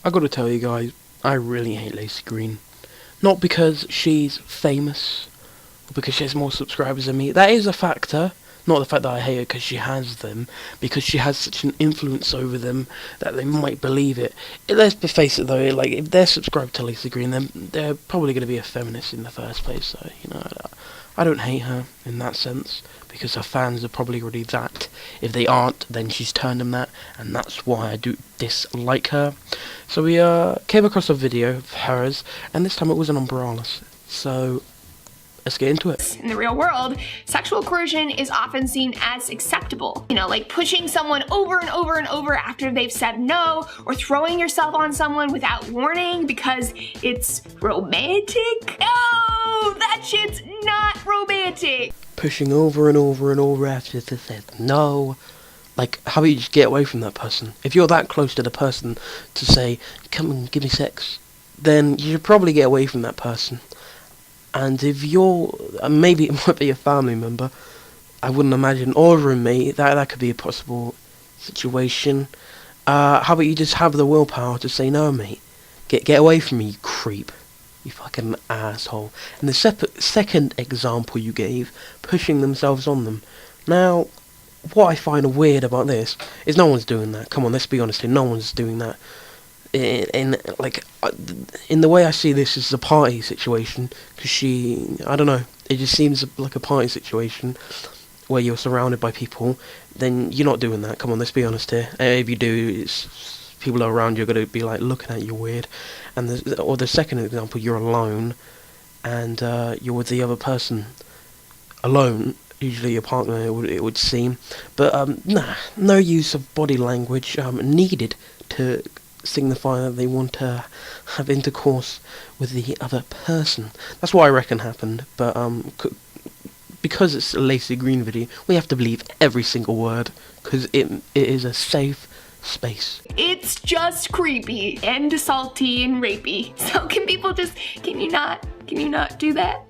I gotta tell you guys, I really hate Laci Green. Not because she's famous, or because she has more subscribers than me. That is a factor. Not the fact that I hate her because she has them, because she has such an influence over them that they might believe it. Let's face it though, like, if they're subscribed to Laci Green, then they're probably going to be a feminist in the first place, so, you know, I don't hate her in that sense, because her fans are probably already that. If they aren't, then she's turned them that, and that's why I do dislike her. So we came across a video of hers, and this time it was an umbrellas. So let's get into it. In the real world, sexual coercion is often seen as acceptable. You know, like pushing someone over and over and over after they've said no, or throwing yourself on someone without warning because it's romantic. No, that shit's not romantic. Pushing over and over and over after they said no. Like, how about you just get away from that person? If you're that close to the person to say, come and give me sex, then you should probably get away from that person. And if you're, maybe it might be a family member, I wouldn't imagine, or a roommate, that could be a possible situation. How about you just have the willpower to say, no mate, get away from me, you creep, you fucking asshole. And the second example you gave, pushing themselves on them. Now, what I find weird about this is no one's doing that. Come on, let's be honest here, no one's doing that. In the way I see this is a party situation, because I don't know, it just seems like a party situation where you're surrounded by people. Then you're not doing that. Come on, let's be honest here. If you do, people around you are going to be like looking at you weird. And the second example, you're alone and you're with the other person alone, usually your partner, it would seem. But nah, no use of body language needed to signify that they want to have intercourse with the other person. That's what I reckon happened, but because it's a Laci Green video, we have to believe every single word, because it is a safe space. It's just creepy and salty and rapey. So can you not do that?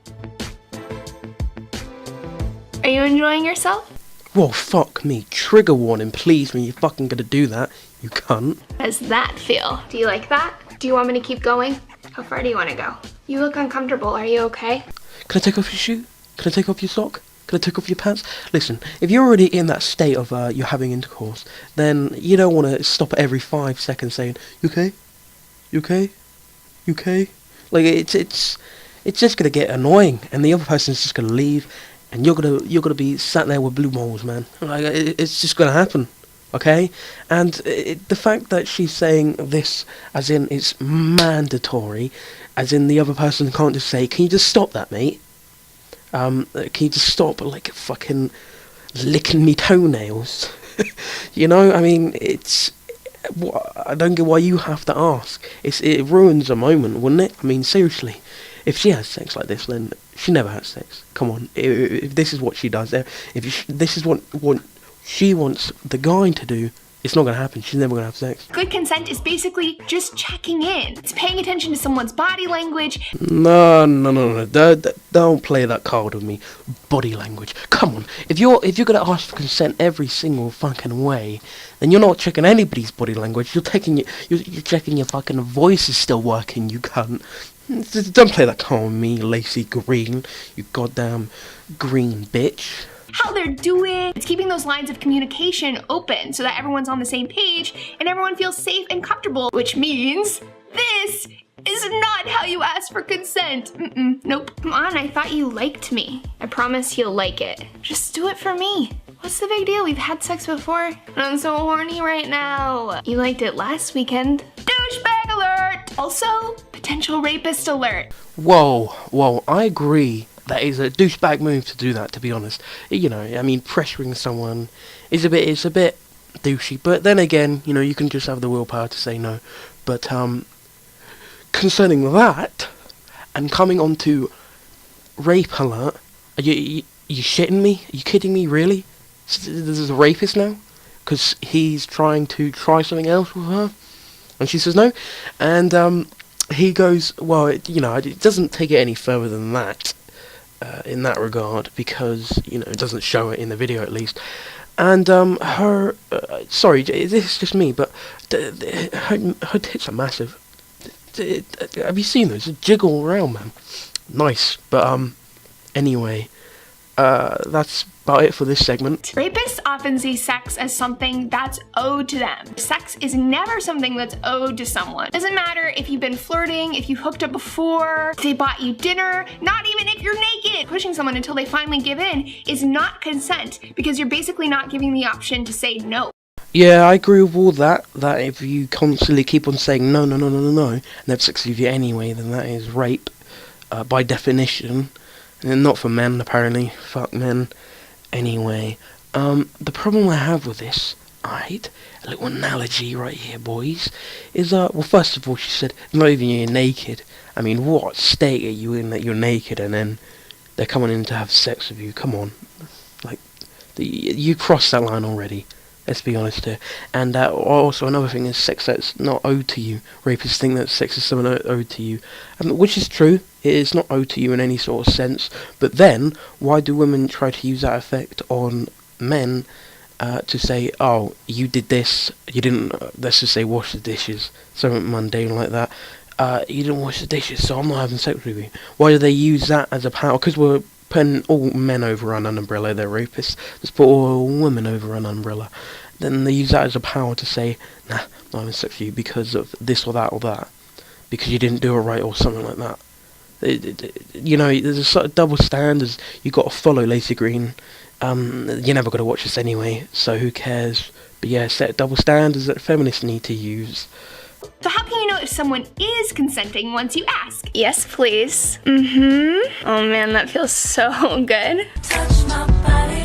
Are you enjoying yourself? Well, fuck me. Trigger warning, please, when you're fucking gonna do that, you cunt. How does that feel? Do you like that? Do you want me to keep going? How far do you want to go? You look uncomfortable. Are you okay? Can I take off your shoe? Can I take off your sock? Can I take off your pants? Listen, if you're already in that state of you're having intercourse, then you don't want to stop every 5 seconds saying, you okay? You okay? You okay? Like, it's just gonna get annoying, and the other person's just gonna leave, and you're gonna be sat there with blue moles, man. Like, it's just gonna happen. Okay, and the fact that she's saying this as in it's mandatory, as in the other person can't just say, can you just stop that, mate? Can you just stop, like, fucking licking me toenails? You know, I mean, I don't get why you have to ask. It ruins a moment, wouldn't it? I mean, seriously, if she has sex like this, then she never has sex. Come on, if this is what she does, this is what she wants the guy to do, it's not going to happen. She's never going to have sex. Good consent is basically just checking in. It's paying attention to someone's body language. No. Don't play that card with me. Body language. Come on. If you're going to ask for consent every single fucking way, then you're not checking anybody's body language. You're checking your fucking voice is still working, you cunt. Don't play that card with me, Laci Green. You goddamn green bitch. How they're doing. It's keeping those lines of communication open so that everyone's on the same page and everyone feels safe and comfortable, which means this is not how you ask for consent. Nope. Come on, I thought you liked me. I promise you'll like it. Just do it for me. What's the big deal? We've had sex before. I'm so horny right now. You liked it last weekend. Douchebag alert! Also, potential rapist alert. Whoa, I agree. That is a douchebag move to do that, to be honest. You know, I mean, pressuring someone is a bit douchey. But then again, you know, you can just have the willpower to say no. But concerning that, and coming on to rape alert, are you shitting me? Are you kidding me? Really? This is a rapist now? Because he's trying to try something else with her, and she says no, and he goes, well, you know, it doesn't take it any further than that. In that regard, because, you know, it doesn't show it in the video at least, And her, sorry, this is just me, but her tits are massive. Have you seen those? They jiggle around, man. Nice, but anyway, that's about it for this segment. Rapists often see sex as something that's owed to them. Sex is never something that's owed to someone. Doesn't matter if you've been flirting, if you hooked up before, if they bought you dinner, not even if you're naked. Pushing someone until they finally give in is not consent, because you're basically not giving the option to say no. Yeah, I agree with all that. That if you constantly keep on saying no, no, no, no, no, no, and they have sex with you anyway, then that is rape, by definition. And not for men, apparently. Fuck men. Anyway, the problem I have with this, alright, a little analogy right here, boys, is, well, first of all, she said, not even you're naked. I mean, what state are you in that you're naked and then they're coming in to have sex with you? Come on. Like, you crossed that line already. Let's be honest here. And also another thing is sex that's not owed to you. Rapists think that sex is something owed to you, which is true. It is not owed to you in any sort of sense. But then, why do women try to use that effect on men to say, oh, you did this, you didn't, let's just say wash the dishes, something mundane like that. You didn't wash the dishes, so I'm not having sex with you. Why do they use that as a power? Because we're putting all men over an umbrella, they're rapists. Let's put all women over an umbrella. Then they use that as a power to say, nah, I'm not having sex with you because of this or that. Because you didn't do it right or something like that. You know, there's a sort of double standards you got to follow, Laci Green. You're never going to watch this anyway, so who cares? But yeah, set double standards that feminists need to use. So how can you know if someone is consenting once you ask? Yes, please. Mm-hmm. Oh man, that feels so good. Touch my body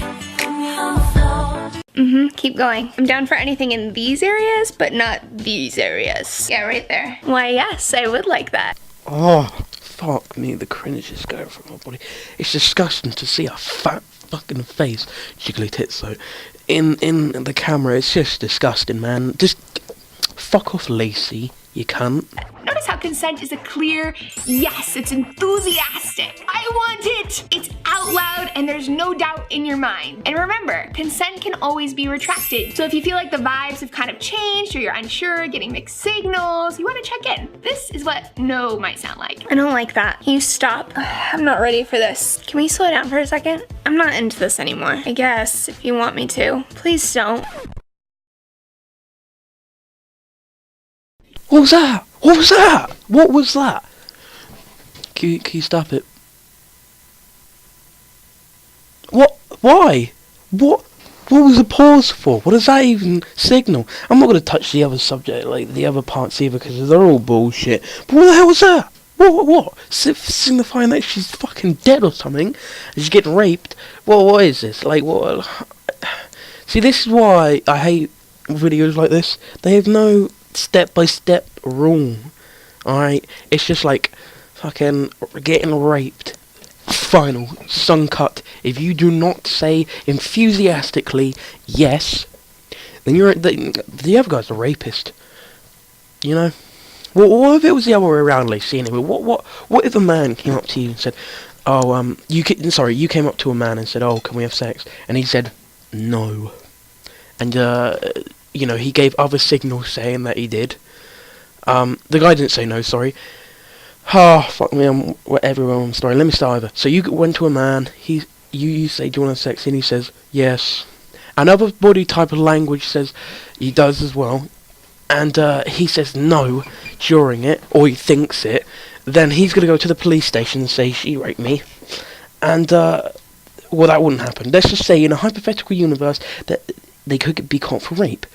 on the floor. Mm-hmm, keep going. I'm down for anything in these areas, but not these areas. Yeah, right there. Why, yes, I would like that. Oh, fuck me, the cringe is going from my body. It's disgusting to see a fat fucking face, jiggly tits though, in the camera. It's just disgusting, man. Just fuck off, Laci, you cunt. Notice how consent is a clear yes, it's enthusiastic. I want it! It's out loud and there's no doubt in your mind. And remember, consent can always be retracted. So if you feel like the vibes have kind of changed or you're unsure, getting mixed signals, you want to check in. This is what no might sound like. I don't like that. Can you stop? I'm not ready for this. Can we slow down for a second? I'm not into this anymore. I guess, if you want me to. Please don't. What was that? What was that? What was that? Can you stop it? What? Why? What was the pause for? What does that even signal? I'm not going to touch the other subject, like the other parts either, because they're all bullshit. But what the hell was that? What? Signifying that she's fucking dead or something? And she's getting raped? Well, what is this? Like, what? See, this is why I hate videos like this. They have no step-by-step rule. Alright? It's just like fucking getting raped. Final. Sun cut. If you do not say enthusiastically yes, then you're the other guy's a rapist. You know? Well, what if it was the other way around, Laci? Anyway, what if a man came up to you and said, "Oh, you came up to a man and said, "Oh, can we have sex?" And he said, "No." And you know, he gave other signals saying that he did. The guy didn't say no, sorry. Oh, fuck me, I'm sorry. Let me start over. So you went to a man, you say, "Do you want to have sex?" And he says, "Yes." Another body type of language says he does as well. And he says no during it, or he thinks it. Then he's going to go to the police station and say, "She raped me." And, well, that wouldn't happen. Let's just say in a hypothetical universe that they could be caught for rape.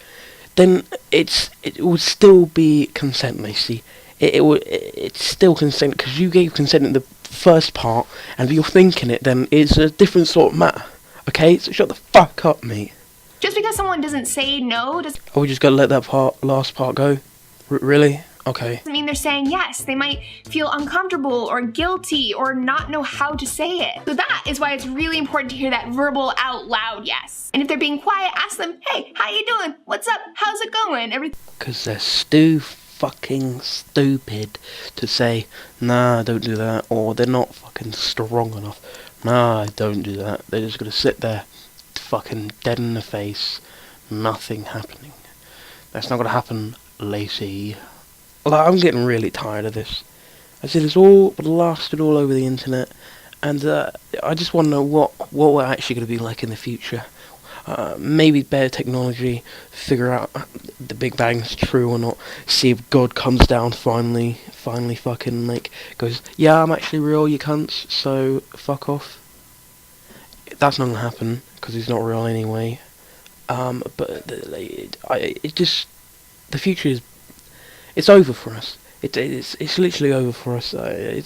Then it would still be consent, Laci. It's still consent, because you gave consent in the first part, and if you're thinking it, then it's a different sort of matter. Okay? So shut the fuck up, mate. Just because someone doesn't say no doesn't Are we just gonna let that last part go? Really? Okay. mean they're saying yes. They might feel uncomfortable or guilty or not know how to say it. So that is why it's really important to hear that verbal out loud yes. And if they're being quiet, ask them, "Hey, how you doing? What's up? How's it going?" Because they're fucking stupid to say, "Nah, don't do that," or they're not fucking strong enough. "Nah, don't do that." They're just gonna sit there fucking dead in the face, nothing happening. That's not gonna happen, Laci. Like, I'm getting really tired of this. I said it's all blasted all over the internet, and I just want to know what we're actually going to be like in the future. Maybe better technology, figure out the Big Bang's true or not, see if God comes down finally fucking, like, goes, yeah, I'm actually real, you cunts, so fuck off. That's not going to happen, because he's not real anyway. But the future is, it's over for us. It's literally over for us. I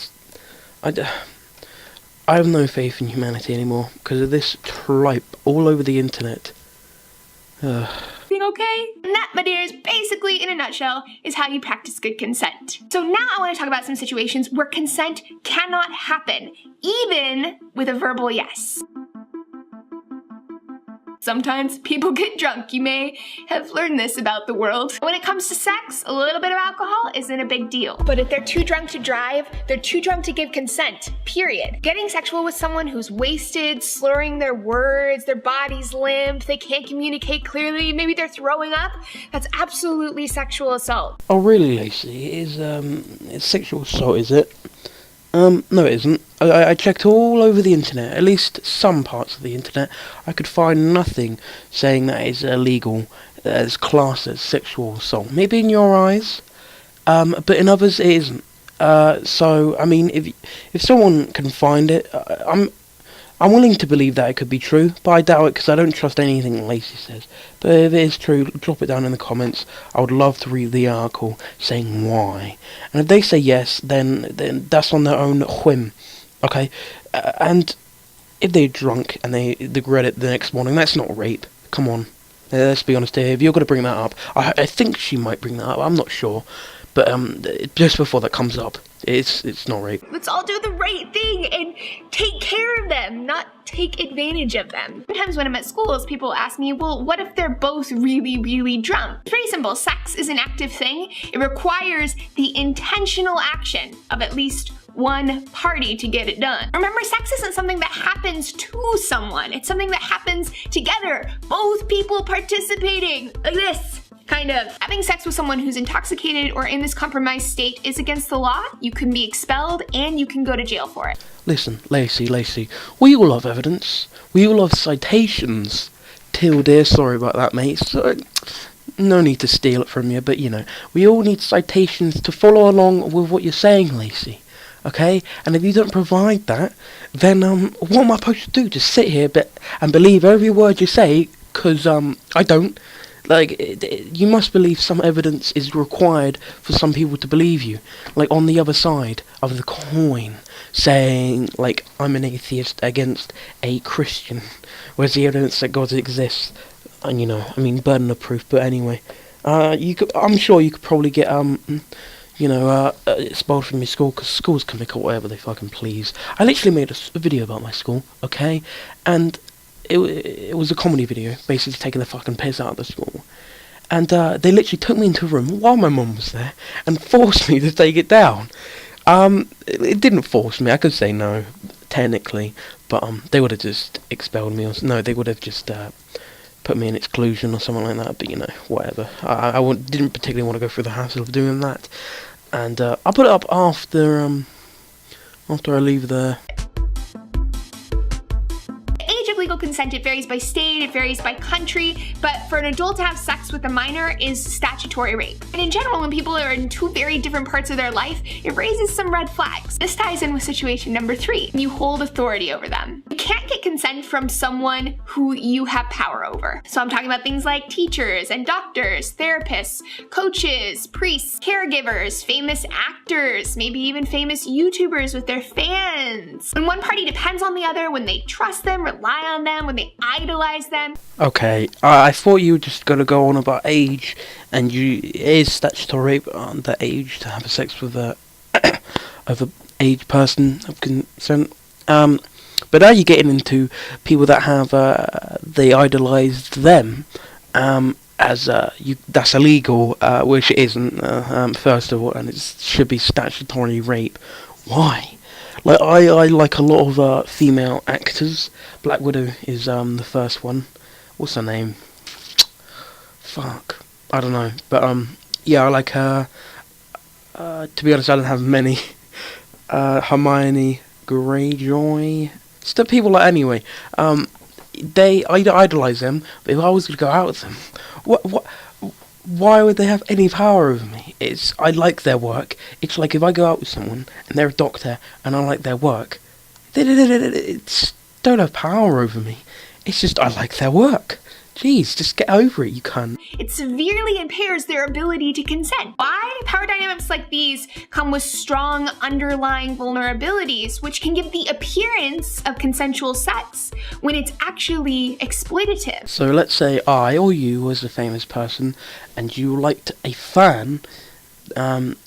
have no faith in humanity anymore because of this tripe all over the internet. Being okay? And that, my dears, basically, in a nutshell, is how you practice good consent. So now I want to talk about some situations where consent cannot happen, even with a verbal yes. Sometimes people get drunk. You may have learned this about the world. When it comes to sex, a little bit of alcohol isn't a big deal. But if they're too drunk to drive, they're too drunk to give consent, period. Getting sexual with someone who's wasted, slurring their words, their body's limp, they can't communicate clearly, maybe they're throwing up, that's absolutely sexual assault. Oh really, Laci? It's sexual assault, is it? No it isn't. I checked all over the internet, at least some parts of the internet. I could find nothing saying that it's illegal, as classed as sexual assault. Maybe in your eyes, but in others it isn't. So, I mean, if someone can find it, I'm willing to believe that it could be true, but I doubt it because I don't trust anything Laci says. But if it is true, drop it down in the comments. I would love to read the article saying why. And if they say yes, then that's on their own whim, okay? And if they're drunk and they regret it the next morning, that's not rape. Come on. Let's be honest here. If you're going to bring that up, I think she might bring that up. I'm not sure. But just before that comes up, it's not rape. Let's all do the right thing and take care of them, not take advantage of them. Sometimes when I'm at schools, people ask me, well, what if they're both really, really drunk? It's pretty simple. Sex is an active thing. It requires the intentional action of at least one party to get it done. Remember, sex isn't something that happens to someone. It's something that happens together. Both people participating, like this. Kind of. Having sex with someone who's intoxicated or in this compromised state is against the law. You can be expelled and you can go to jail for it. Listen, Laci, we all have evidence. We all have citations. Till dear, sorry about that, mate. So, no need to steal it from you, but you know, we all need citations to follow along with what you're saying, Laci. Okay? And if you don't provide that, then what am I supposed to do? Just sit here and believe every word you say? Because I don't. Like, you must believe some evidence is required for some people to believe you. Like, on the other side of the coin, saying, like, I'm an atheist against a Christian. Where's the evidence that God exists? And, you know, I mean, burden of proof, but anyway. I'm sure you could probably get, expelled from your school, because schools can make up whatever they fucking please. I literally made a video about my school, okay? And it was a comedy video, basically taking the fucking piss out of the school. And they literally took me into a room while my mum was there and forced me to take it down. It didn't force me, I could say no, technically, but they would have just expelled me, they would have just put me in exclusion or something like that, but you know, whatever. I didn't particularly want to go through the hassle of doing that. And I'll put it up after I leave there. Legal consent, it varies by state, it varies by country, but for an adult to have sex with a minor is statutory rape. And in general, when people are in two very different parts of their life, it raises some red flags. This ties in with situation number 3. You hold authority over them. You can't get consent from someone who you have power over. So I'm talking about things like teachers and doctors, therapists, coaches, priests, caregivers, famous actors, maybe even famous YouTubers with their fans. When one party depends on the other, when they trust them, rely on them, when they idolize them. Okay, I thought you were just gonna go on about age, and it is statutory rape on the age to have sex with a age person of consent. But now you're getting into people that have they idolized them as that's illegal, which it isn't. First of all, and it should be statutory rape. Why? Like I like a lot of female actors. Black Widow is the first one. What's her name? Fuck, I don't know. But yeah, I like her. To be honest, I don't have many. Hermione Greyjoy. Still people like anyway. I idolize them. But if I was to go out with them, what? Why would they have any power over me? I like their work. It's like if I go out with someone and they're a doctor and I like their work, they don't have power over me. It's just I like their work. Jeez, just get over it, you cunt. It severely impairs their ability to consent. Why? Power dynamics like these come with strong underlying vulnerabilities, which can give the appearance of consensual sex when it's actually exploitative. So let's say I or you was a famous person and you liked a fan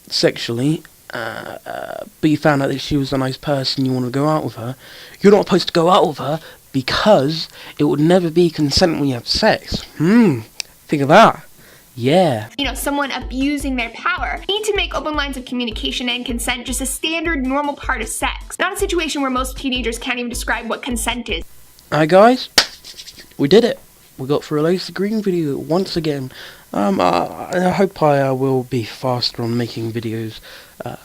sexually, but you found out that she was a nice person, you want to go out with her. You're not supposed to go out with her because it would never be consent when you have sex. Think of that. Yeah. You know, someone abusing their power. We need to make open lines of communication and consent just a standard, normal part of sex. Not a situation where most teenagers can't even describe what consent is. Alright guys, we did it. We got through a Laci Green video once again. I hope I will be faster on making videos,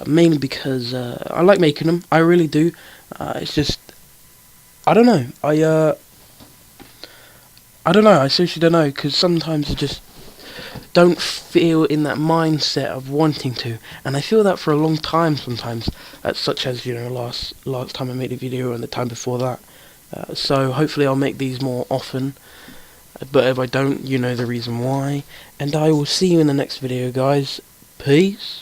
mainly because I like making them. I really do. It's just, I don't know. I don't know. I seriously don't know, because sometimes I just don't feel in that mindset of wanting to, and I feel that for a long time sometimes, such as, you know, last time I made a video and the time before that. So hopefully I'll make these more often, but if I don't, you know the reason why, and I will see you in the next video, guys. Peace.